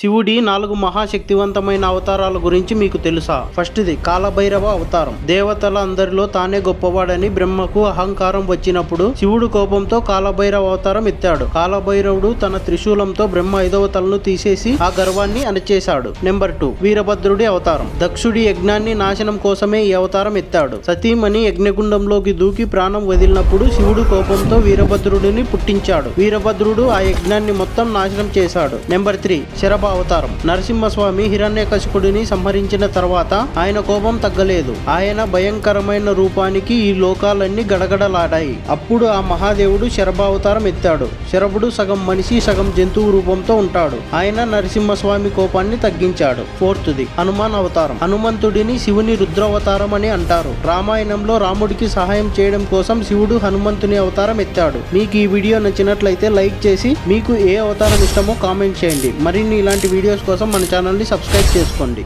శివుడి 4 మహాశక్తివంతమైన అవతారాల గురించి మీకు తెలుసా? ఫస్ట్ది కాలభైరవ అవతారం. దేవతల అందరిలో తానే గొప్పవాడని బ్రహ్మకు అహంకారం వచ్చినప్పుడు శివుడు కోపంతో కాలభైరవ అవతారం ఎత్తాడు. కాలభైరవుడు తన త్రిశూలంతో బ్రహ్మ 5వ తలను తీసేసి ఆ గర్వాన్ని అణచేశాడు. నెంబర్ 2 వీరభద్రుడి అవతారం. దక్షుడి యజ్ఞాన్ని నాశనం కోసమే ఈ అవతారం ఎత్తాడు. సతీమణి యజ్ఞగుండంలోకి దూకి ప్రాణం వదిలినప్పుడు శివుడు కోపంతో వీరభద్రుడిని పుట్టించాడు. వీరభద్రుడు ఆ యజ్ఞాన్ని మొత్తం నాశనం చేశాడు. నెంబర్ 3 శరభ అవతారం. నరసింహస్వామి హిరణ్యకశిపుడిని సంహరించిన తర్వాత ఆయన కోపం తగ్గలేదు. ఆయన భయంకరమైన రూపానికి ఈ లోకాలన్నీ గడగడలాడాయి. అప్పుడు ఆ మహాదేవుడు శరభావతారం ఎత్తాడు. శరభుడు సగం మనిషి సగం జంతువు రూపంతో ఉంటాడు. ఆయన నరసింహస్వామి కోపాన్ని తగ్గించాడు. 4ది హనుమాన్ అవతారం. హనుమంతుడిని శివుని రుద్రావతారం అని అంటారు. రామాయణంలో రాముడికి సహాయం చేయడం కోసం శివుడు హనుమంతుని అవతారం ఎత్తాడు. మీకు ఈ వీడియో నచ్చినట్లయితే లైక్ చేసి మీకు ఏ అవతారం ఇష్టమో కామెంట్ చేయండి. మరిన్ని ఇలాంటి వీడియోస్ కోసం మన ఛానల్ని సబ్స్క్రైబ్ చేసుకోండి.